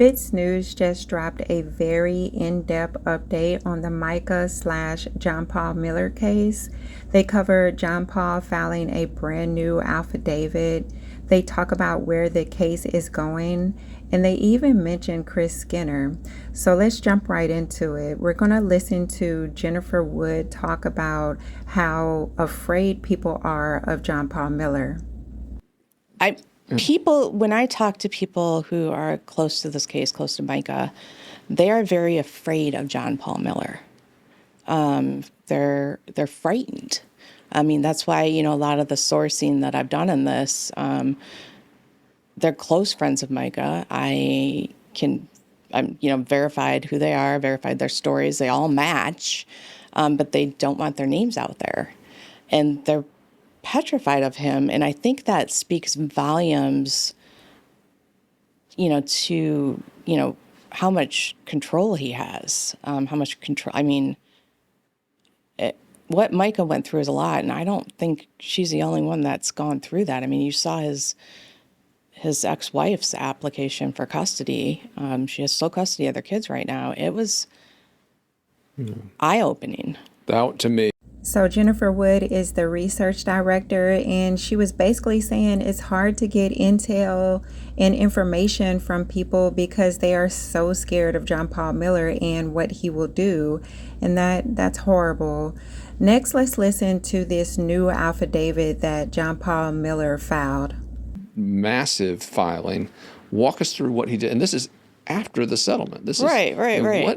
Fitsnews just dropped a very in-depth update on the Mica/John Paul Miller case. They covered John Paul filing a brand new affidavit. They talk about where the case is going, and they even mention Chris Skinner. So let's jump right into it. We're going to listen to Jennifer Wood talk about how afraid people are of John Paul Miller. When I talk to people who are close to this case, close to Mica, they are very afraid of John Paul Miller. They're frightened. I mean, that's why, a lot of the sourcing that I've done in this, they're close friends of Mica. I'm verified who they are, verified their stories. They all match, but they don't want their names out there. And they're petrified of him. And I think that speaks volumes, to, how much control he has, how much control. I mean, what Mica went through is a lot. And I don't think she's the only one that's gone through that. I mean, you saw his ex-wife's application for custody. She has sole custody of their kids right now. It was eye-opening. That, to me. So Jennifer Wood is the research director, and she was basically saying it's hard to get intel and information from people because they are so scared of John Paul Miller and what he will do, and that's horrible. Next, let's listen to this new affidavit that John Paul Miller filed. Massive filing. Walk us through what he did, and this is after the settlement. This is right.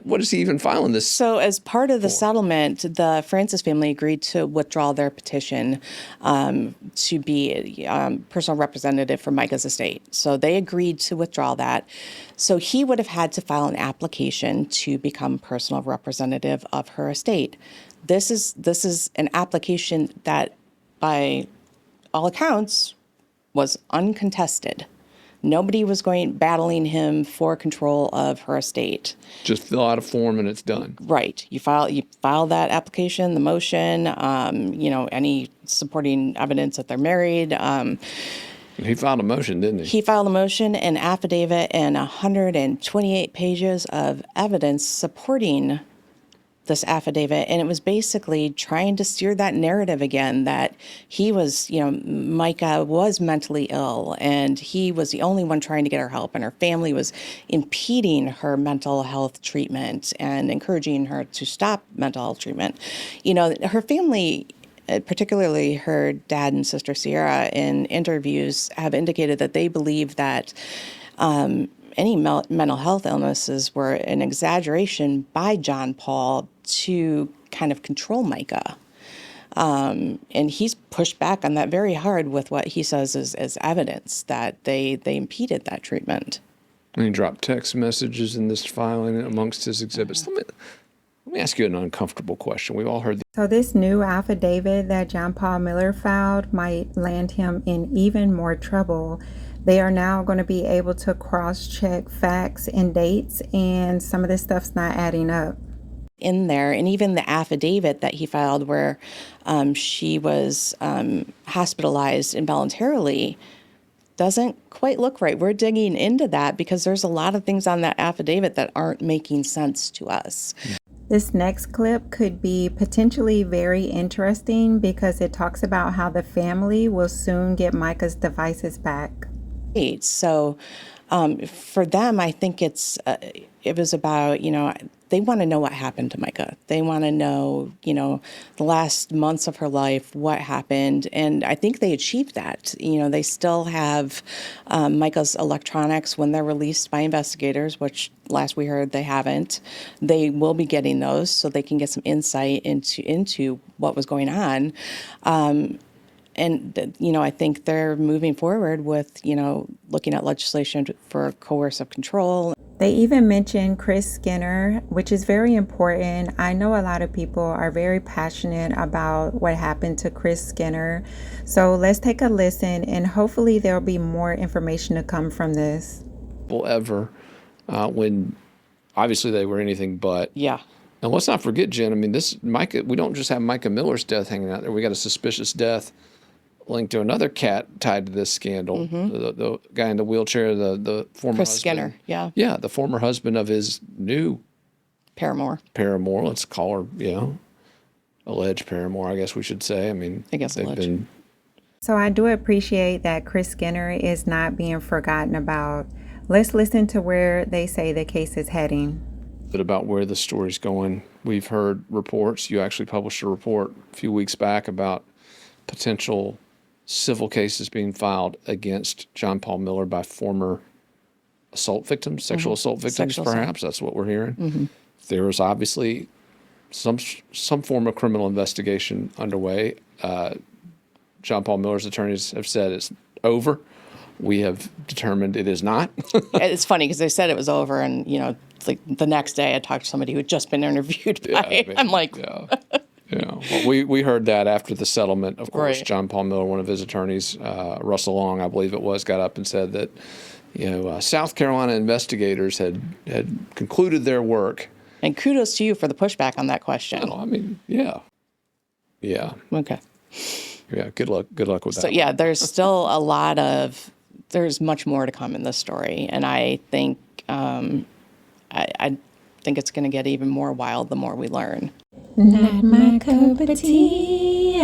What is he even filing this? So as part of the settlement, the Francis family agreed to withdraw their petition to be personal representative for Mica's estate. So they agreed to withdraw that. So he would have had to file an application to become personal representative of her estate. This is an application that, by all accounts, was uncontested. Nobody was battling him for control of her estate. Just fill out a form and it's done. Right. You file that application, the motion, any supporting evidence that they're married. He filed a motion, didn't he? He filed a motion, an affidavit, and 128 pages of evidence supporting this affidavit, and it was basically trying to steer that narrative again that he was, Mica was mentally ill, and he was the only one trying to get her help, and her family was impeding her mental health treatment and encouraging her to stop mental health treatment. Her family, particularly her dad and sister Sierra, in interviews have indicated that they believe that any mental health illnesses were an exaggeration by John Paul to kind of control Mica. And he's pushed back on that very hard with what he says is evidence that they impeded that treatment. And he dropped text messages in this filing amongst his exhibits. Let me ask you an uncomfortable question. We've all heard So this new affidavit that John Paul Miller filed might land him in even more trouble. They are now going to be able to cross-check facts and dates, and some of this stuff's not adding up. In there, and even the affidavit that he filed where she was hospitalized involuntarily doesn't quite look right. We're digging into that because there's a lot of things on that affidavit that aren't making sense to us. This next clip could be potentially very interesting because it talks about how the family will soon get Mica's devices back. So for them, I think it was about, they want to know what happened to Mica. They want to know, the last months of her life, what happened. And I think they achieved that. They still have Mica's electronics when they're released by investigators, which last we heard they haven't. They will be getting those so they can get some insight into what was going on. And, I think they're moving forward with, looking at legislation for coercive control. They even mentioned Chris Skinner, which is very important. I know a lot of people are very passionate about what happened to Chris Skinner. So let's take a listen, and hopefully there'll be more information to come from this. Ever, when obviously they were anything but. Yeah. And let's not forget, Jen, this Mica, we don't just have Mica Miller's death hanging out there. We got a suspicious death linked to another cat tied to this scandal. The guy in the wheelchair, the former Chris husband. Skinner, yeah. Yeah, the former husband of his new Paramour. let's call her, alleged paramour, I guess we should say. I mean, I guess they've alleged. been So I do appreciate that Chris Skinner is not being forgotten about. Let's listen to where they say the case is heading. bit about where the story's going. We've heard reports. You actually published a report a few weeks back about potential civil cases being filed against John Paul Miller by former assault victims, sexual assault victims, Sexual assault. perhaps. That's what we're hearing. There is obviously some form of criminal investigation underway. John Paul Miller's attorneys have said it's over. We have determined it is not. It's funny because they said it was over, and it's like the next day I talked to somebody who had just been interviewed by. I'm like, Yeah. Well, we heard that after the settlement. Of course, Right. John Paul Miller, one of his attorneys, Russell Long, I believe it was, got up and said that South Carolina investigators had concluded their work. and kudos to you for the pushback on that question. I mean, yeah. Okay. Good luck with that. So yeah, there's much more to come in this story, and I think I think it's going to get even more wild the more we learn. Not my cup of tea.